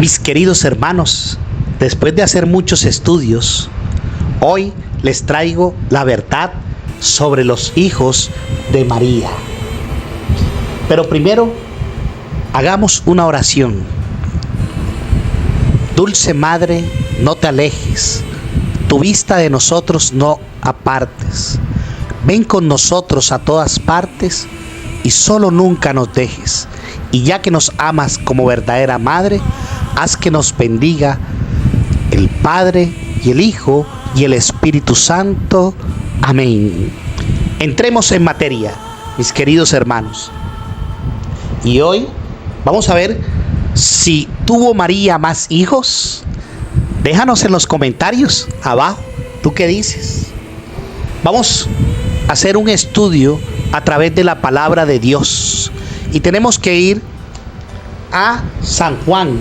Mis queridos hermanos, después de hacer muchos estudios, hoy les traigo la verdad sobre los hijos de María. Pero primero, hagamos una oración. Dulce Madre, no te alejes, tu vista de nosotros no apartes. Ven con nosotros a todas partes y solo nunca nos dejes. Y ya que nos amas como verdadera Madre, haz que nos bendiga el Padre y el Hijo y el Espíritu Santo. Amén. Entremos en materia, mis queridos hermanos. Y hoy vamos a ver si tuvo María más hijos. Déjanos en los comentarios abajo, ¿tú qué dices? Vamos a hacer un estudio a través de la palabra de Dios. Y tenemos que ir a San Juan,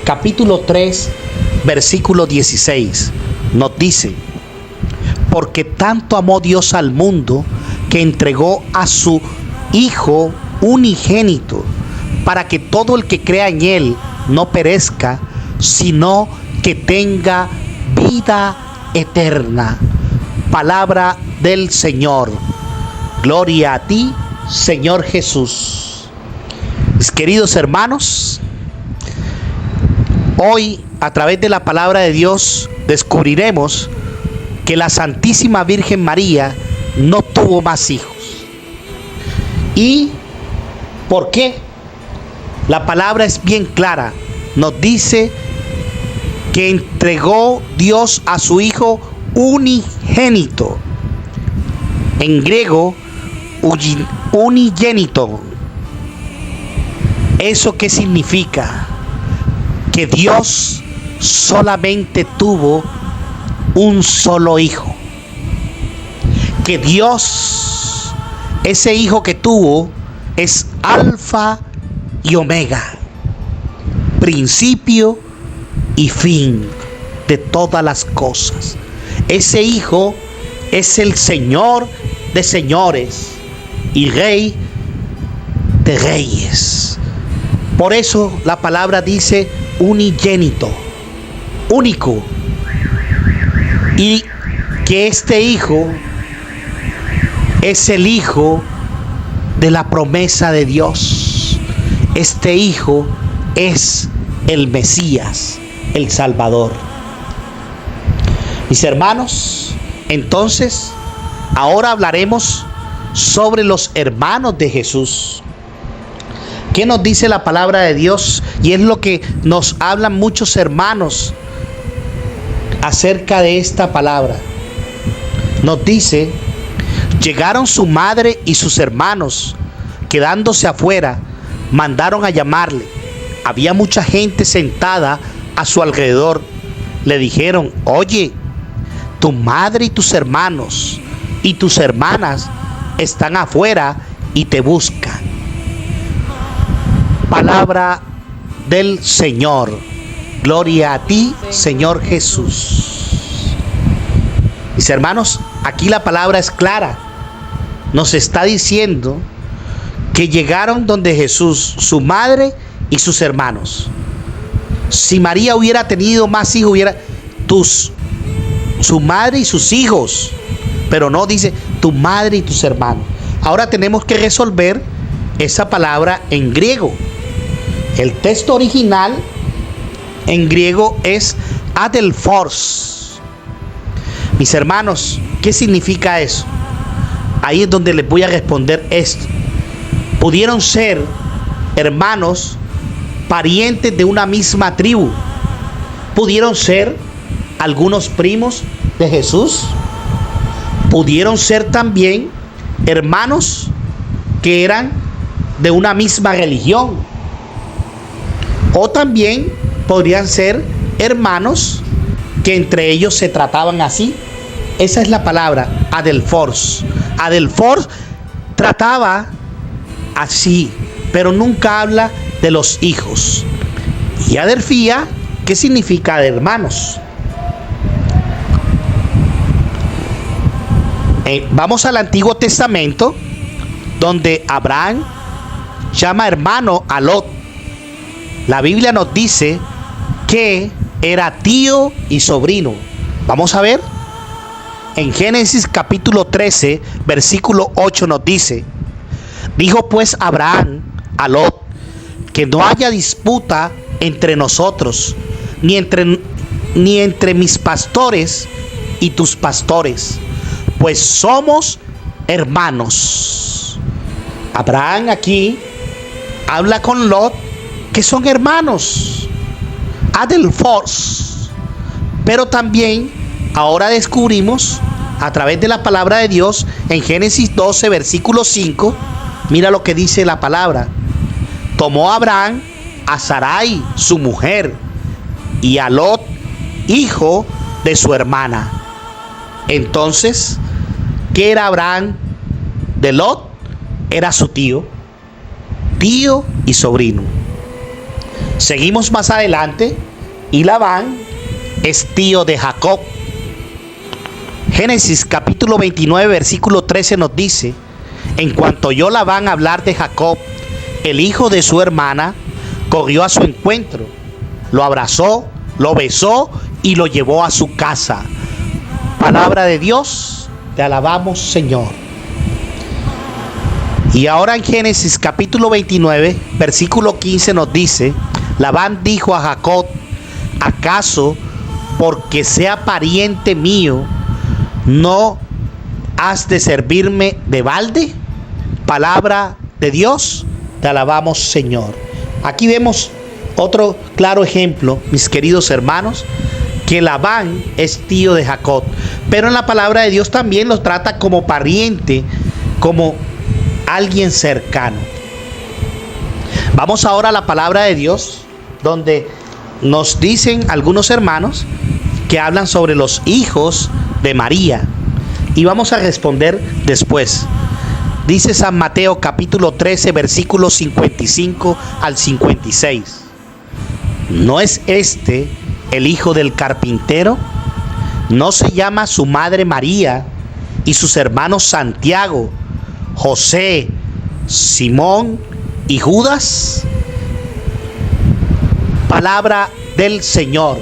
capítulo 3, versículo 16. Nos dice: porque tanto amó Dios al mundo, que entregó a su Hijo unigénito, para que todo el que crea en Él no perezca, sino que tenga vida eterna. Palabra del Señor. Gloria a ti, Señor Jesús. Mis queridos hermanos, hoy a través de la palabra de Dios descubriremos que la Santísima Virgen María no tuvo más hijos. ¿Y por qué? La palabra es bien clara. Nos dice que entregó Dios a su Hijo unigénito. En griego, unigénito. ¿Eso qué significa? Que Dios solamente tuvo un solo hijo. Que Dios, ese hijo que tuvo, es Alfa y Omega, principio y fin de todas las cosas. Ese hijo es el Señor de señores y Rey de reyes. Por eso la palabra dice unigénito, único. Y que este hijo es el hijo de la promesa de Dios. Este hijo es el Mesías, el Salvador. Mis hermanos, entonces, ahora hablaremos sobre los hermanos de Jesús. ¿Qué nos dice la palabra de Dios? Y es lo que nos hablan muchos hermanos acerca de esta palabra. Nos dice: llegaron su madre y sus hermanos, quedándose afuera, mandaron a llamarle. Había mucha gente sentada a su alrededor. Le dijeron: oye, tu madre y tus hermanos y tus hermanas están afuera y te buscan. Palabra del Señor. Gloria a ti, Señor Jesús. Mis hermanos, aquí la palabra es clara. Nos está diciendo que llegaron donde Jesús, su madre y sus hermanos. Si María hubiera tenido más hijos, su madre y sus hijos. Pero no, dice tu madre y tus hermanos. Ahora tenemos que resolver esa palabra en griego. El texto original en griego es adelphos. Mis hermanos, ¿qué significa eso? Ahí es donde les voy a responder esto. Pudieron ser hermanos, parientes de una misma tribu. Pudieron ser algunos primos de Jesús. Pudieron ser también hermanos que eran de una misma religión. O también podrían ser hermanos que entre ellos se trataban así. Esa es la palabra, adelphos. Adelphos trataba así, pero nunca habla de los hijos. Y adelphía, ¿qué significa de hermanos? Vamos al Antiguo Testamento, donde Abraham llama hermano a Lot. La Biblia nos dice que era tío y sobrino. Vamos a ver. En Génesis capítulo 13, versículo 8 nos dice: dijo pues Abraham a Lot, que no haya disputa entre nosotros, ni entre mis pastores y tus pastores, pues somos hermanos. Abraham aquí habla con Lot, que son hermanos, Adelphos. Pero también ahora descubrimos a través de la palabra de Dios en Génesis 12, versículo 5, mira lo que dice la palabra: tomó Abraham a Sarai, su mujer, y a Lot, hijo de su hermana. Entonces, ¿qué era Abraham de Lot? Era su tío y sobrino. Seguimos más adelante y Labán es tío de Jacob. Génesis capítulo 29, versículo 13 nos dice: en cuanto oyó Labán hablar de Jacob, el hijo de su hermana, corrió a su encuentro, lo abrazó, lo besó y lo llevó a su casa. Palabra de Dios, te alabamos, Señor. Y ahora en Génesis capítulo 29, versículo 15 nos dice: Labán dijo a Jacob: ¿acaso porque sea pariente mío no has de servirme de balde? Palabra de Dios, te alabamos, Señor. Aquí vemos otro claro ejemplo, mis queridos hermanos, que Labán es tío de Jacob, pero en la palabra de Dios también lo trata como pariente, como alguien cercano. Vamos ahora a la palabra de Dios, donde nos dicen algunos hermanos que hablan sobre los hijos de María, y vamos a responder después. Dice San Mateo capítulo 13, versículos 55 al 56: ¿no es este el hijo del carpintero? ¿No se llama su madre María y sus hermanos Santiago, José, Simón y Judas? Palabra del Señor.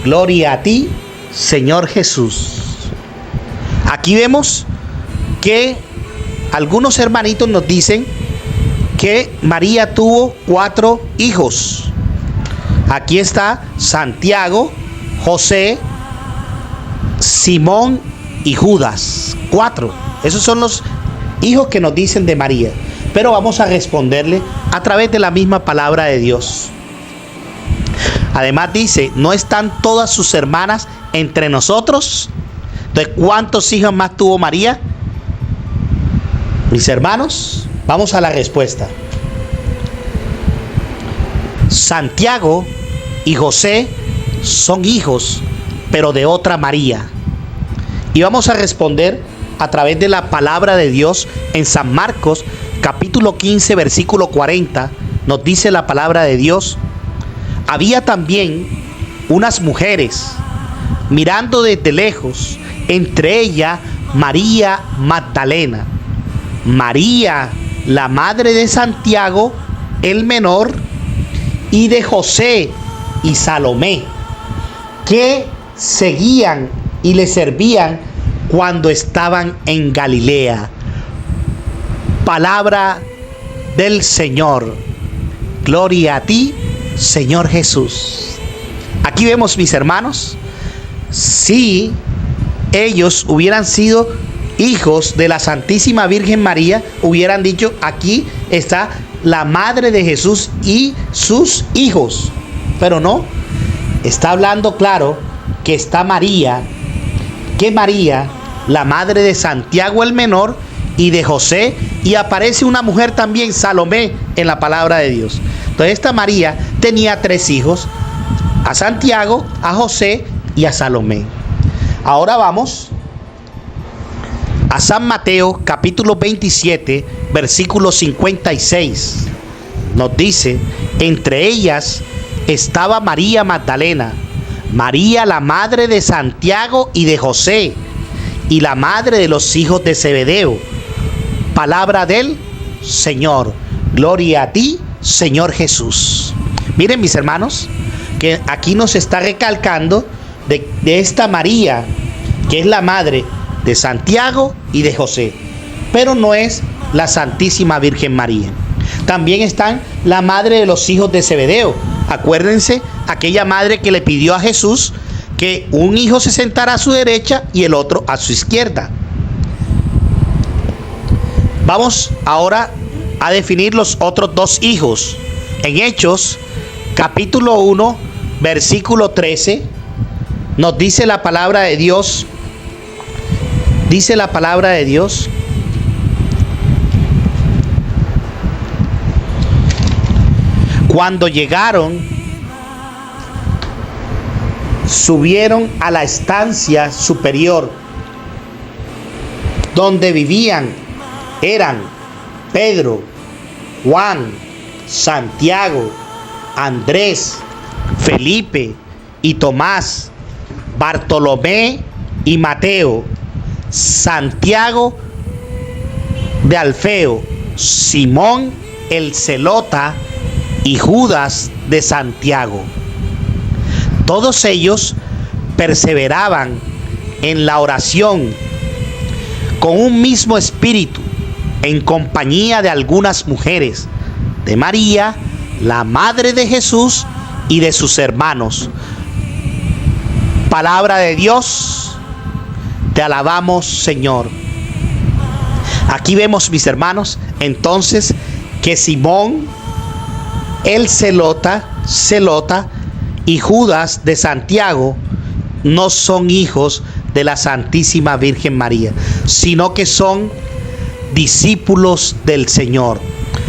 Gloria a ti, Señor Jesús. Aquí vemos que algunos hermanitos nos dicen que María tuvo 4 hijos. Aquí está Santiago, José, Simón y Judas. 4. Esos son los hijos que nos dicen de María. Pero vamos a responderle a través de la misma palabra de Dios. Además dice: ¿no están todas sus hermanas entre nosotros? Entonces, ¿cuántos hijos más tuvo María? Mis hermanos, vamos a la respuesta. Santiago y José son hijos, pero de otra María. Y vamos a responder a través de la palabra de Dios en San Marcos, capítulo 15, versículo 40. Nos dice la palabra de Dios: había también unas mujeres mirando desde lejos, entre ellas María Magdalena, María, la madre de Santiago el menor, y de José y Salomé, que seguían y le servían cuando estaban en Galilea. Palabra del Señor. Gloria a ti, Señor Jesús. Aquí vemos, mis hermanos, si ellos hubieran sido hijos de la Santísima Virgen María, hubieran dicho: aquí está la madre de Jesús y sus hijos. Pero no, está hablando claro que está María, que María, la madre de Santiago el menor y de José, y aparece una mujer también, Salomé, en la palabra de Dios. Entonces esta María tenía 3 hijos: a Santiago, a José y a Salomé. Ahora vamos a San Mateo capítulo 27, versículo 56. Nos dice: entre ellas estaba María Magdalena, María la madre de Santiago y de José, y la madre de los hijos de Zebedeo. Palabra del Señor. Gloria a ti, Señor Jesús. Miren, mis hermanos, que aquí nos está recalcando de esta María, que es la madre de Santiago y de José, pero no es la Santísima Virgen María. También están la madre de los hijos de Zebedeo. Acuérdense, aquella madre que le pidió a Jesús que un hijo se sentara a su derecha y el otro a su izquierda. Vamos ahora a definir los otros dos hijos. En Hechos, capítulo 1, versículo 13, nos dice la palabra de Dios. Dice la palabra de Dios: cuando llegaron, subieron a la estancia superior, donde eran Pedro, Juan, Santiago, Andrés, Felipe y Tomás, Bartolomé y Mateo, Santiago de Alfeo, Simón el Zelota y Judas de Santiago. Todos ellos perseveraban en la oración con un mismo espíritu, en compañía de algunas mujeres, de María, la madre de Jesús, y de sus hermanos. Palabra de Dios, te alabamos, Señor. Aquí vemos, mis hermanos, entonces, que Simón el Zelota y Judas de Santiago no son hijos de la Santísima Virgen María, sino que son discípulos del Señor.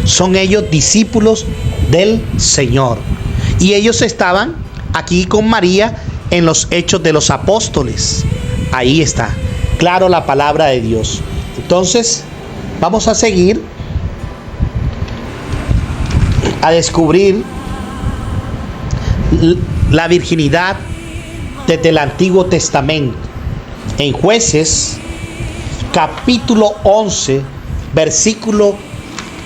Son ellos discípulos del Señor. Y ellos estaban aquí con María en los Hechos de los Apóstoles. Ahí está, claro, la palabra de Dios. Entonces, vamos a seguir a descubrir la virginidad desde el Antiguo Testamento. En Jueces, capítulo 11, versículo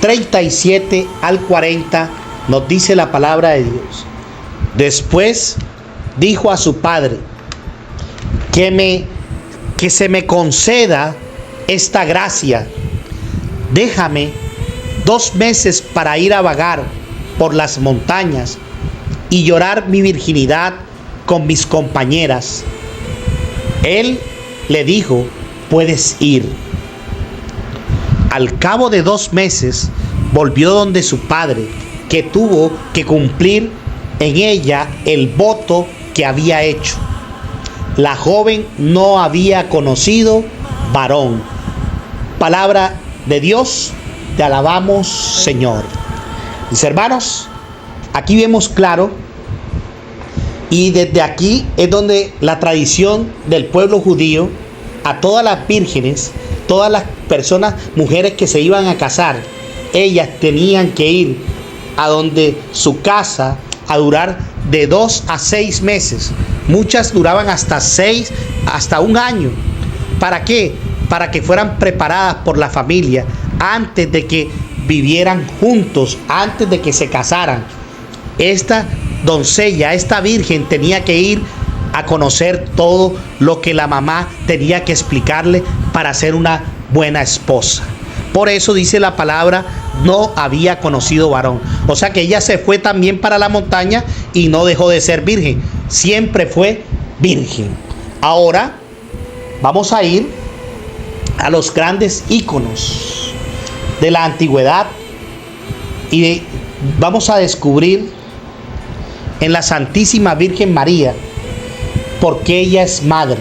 37 al 40, nos dice la palabra de Dios: después dijo a su padre: que se me conceda esta gracia, déjame 2 meses para ir a vagar por las montañas y llorar mi virginidad con mis compañeras. Él le dijo: puedes ir. Al cabo de 2 meses volvió donde su padre, que tuvo que cumplir en ella el voto que había hecho. La joven no había conocido varón. Palabra de Dios, te alabamos, Señor. Mis hermanos, aquí vemos claro, y desde aquí es donde la tradición del pueblo judío, a todas las vírgenes, todas las personas, mujeres que se iban a casar, ellas tenían que ir a donde su casa a durar de 2 a 6 meses. Muchas duraban hasta 1 año. ¿Para qué? Para que fueran preparadas por la familia antes de que vivieran juntos, antes de que se casaran. Esta doncella, esta virgen, tenía que ir a conocer todo lo que la mamá tenía que explicarle para ser una buena esposa. Por eso dice la palabra: no había conocido varón. O sea que ella se fue también para la montaña y no dejó de ser virgen. Siempre fue virgen. Ahora vamos a ir a los grandes íconos de la antigüedad y vamos a descubrir en la Santísima Virgen María porque ella es madre.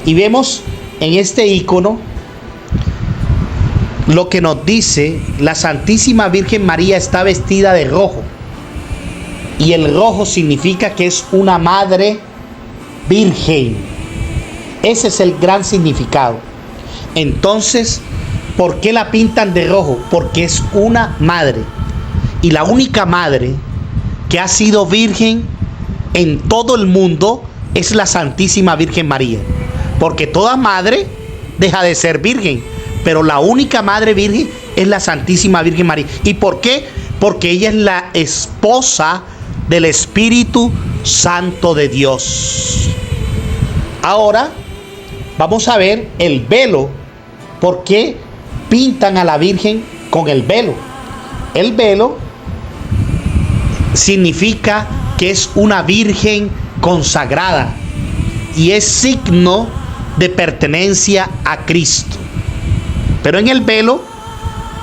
Y vemos en este ícono lo que nos dice: la Santísima Virgen María está vestida de rojo, y el rojo significa que es una madre virgen. Ese es el gran significado. Entonces, ¿por qué la pintan de rojo? Porque es una madre, y la única madre que ha sido virgen en todo el mundo es la Santísima Virgen María, porque toda madre deja de ser virgen, pero la única madre virgen es la Santísima Virgen María. ¿Y por qué? Porque ella es la esposa del Espíritu Santo de Dios. Ahora vamos a ver el velo. ¿Por qué pintan a la Virgen con el velo? El velo significa que es una virgen consagrada y es signo de pertenencia a Cristo. Pero en el velo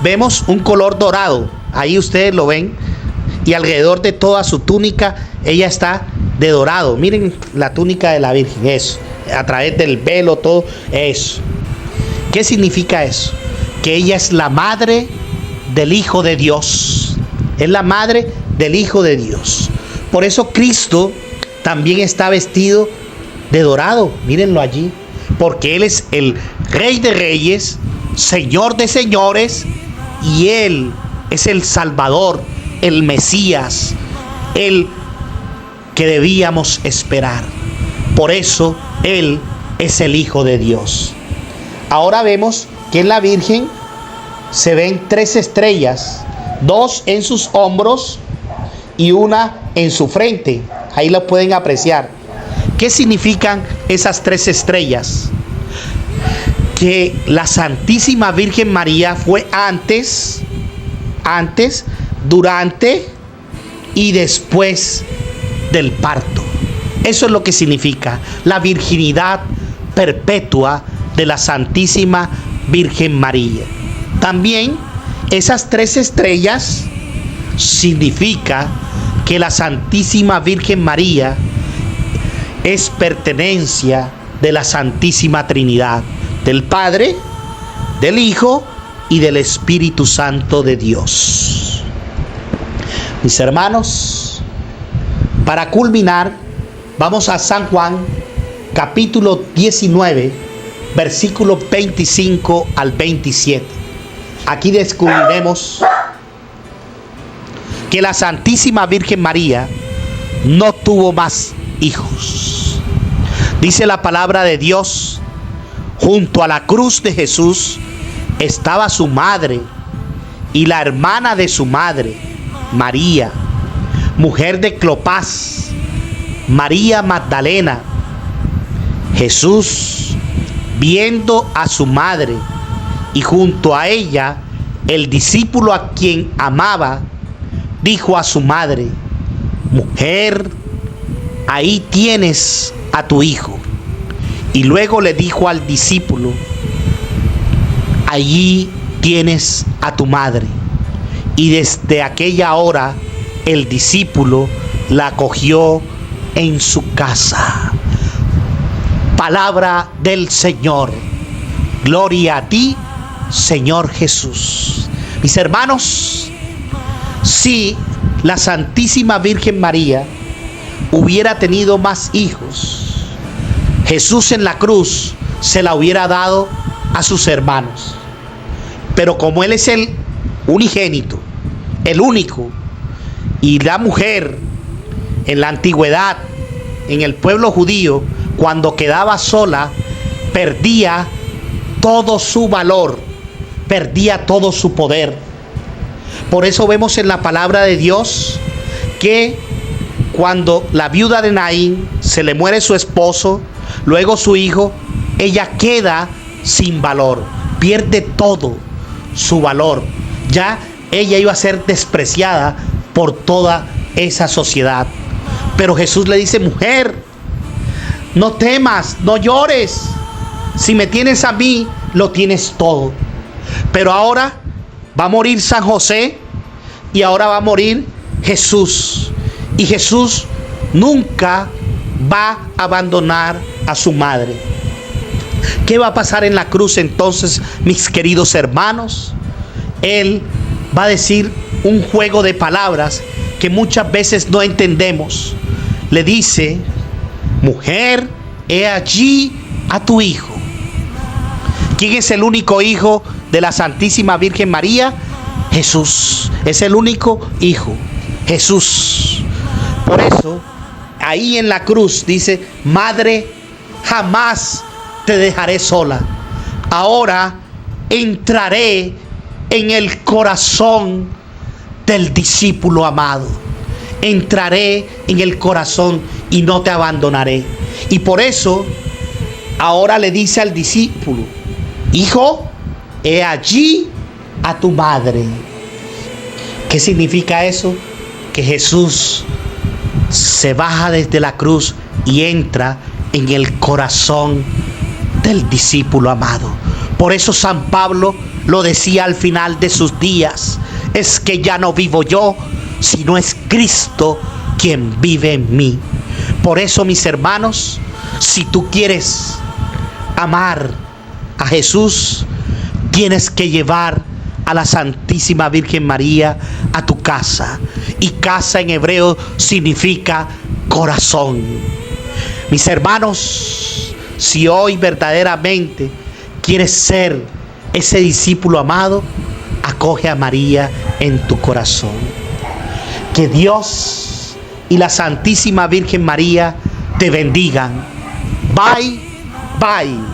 vemos un color dorado, ahí ustedes lo ven, y alrededor de toda su túnica ella está de dorado. Miren la túnica de la Virgen, eso, a través del velo, todo eso. ¿Qué significa eso? Que ella es la madre del Hijo de Dios, es la madre del Hijo de Dios. Por eso Cristo también está vestido de dorado, mírenlo allí, porque Él es el Rey de Reyes, Señor de Señores, y Él es el Salvador, el Mesías, el que debíamos esperar. Por eso Él es el Hijo de Dios. Ahora vemos que en la Virgen se ven 3 estrellas, 2 en sus hombros y una en su frente. Ahí lo pueden apreciar. ¿Qué significan esas 3 estrellas? Que la Santísima Virgen María fue antes, durante y después del parto. Eso es lo que significa la virginidad perpetua de la Santísima Virgen María. También esas 3 estrellas significa que la Santísima Virgen María es pertenencia de la Santísima Trinidad, del Padre, del Hijo y del Espíritu Santo de Dios. Mis hermanos, para culminar, vamos a San Juan, capítulo 19, versículos 25 al 27. Aquí descubriremos que la Santísima Virgen María no tuvo más hijos. Dice la palabra de Dios: junto a la cruz de Jesús estaba su madre y la hermana de su madre, María, mujer de Cleofás, María Magdalena. Jesús, viendo a su madre y junto a ella el discípulo a quien amaba, dijo a su madre: mujer, ahí tienes a tu hijo. Y luego le dijo al discípulo: allí tienes a tu madre. Y desde aquella hora el discípulo la acogió en su casa. Palabra del Señor. Gloria a ti, Señor Jesús. Mis hermanos, si la Santísima Virgen María hubiera tenido más hijos, Jesús en la cruz se la hubiera dado a sus hermanos. Pero como Él es el unigénito, el único, y la mujer en la antigüedad, en el pueblo judío, cuando quedaba sola, perdía todo su valor, perdía todo su poder. Por eso vemos en la palabra de Dios que cuando la viuda de Naín se le muere su esposo, luego su hijo, ella queda sin valor, pierde todo su valor. Ya ella iba a ser despreciada por toda esa sociedad. Pero Jesús le dice: mujer, no temas, no llores. Si me tienes a mí, lo tienes todo. Pero ahora va a morir San José y ahora va a morir Jesús. Y Jesús nunca va a abandonar a su madre. ¿Qué va a pasar en la cruz entonces, mis queridos hermanos? Él va a decir un juego de palabras que muchas veces no entendemos. Le dice: mujer, he allí a tu hijo. ¿Quién es el único hijo de la Santísima Virgen María? Jesús. Es el único hijo, Jesús. Por eso, ahí en la cruz dice: madre, jamás te dejaré sola. Ahora entraré en el corazón del discípulo amado. entraré en el corazón y no te abandonaré. Y por eso ahora le dice al discípulo: hijo, he allí a tu madre. ¿Qué significa eso? Que Jesús se baja desde la cruz y entra en el corazón del discípulo amado. Por eso San Pablo lo decía al final de sus días: es que ya no vivo yo, sino es Cristo quien vive en mí. Por eso, mis hermanos, si tú quieres amar a Jesús, tienes que llevar a la Santísima Virgen María a tu casa. Y casa en hebreo significa corazón. Mis hermanos, si hoy verdaderamente quieres ser ese discípulo amado, acoge a María en tu corazón. Que Dios y la Santísima Virgen María te bendigan. Bye, bye.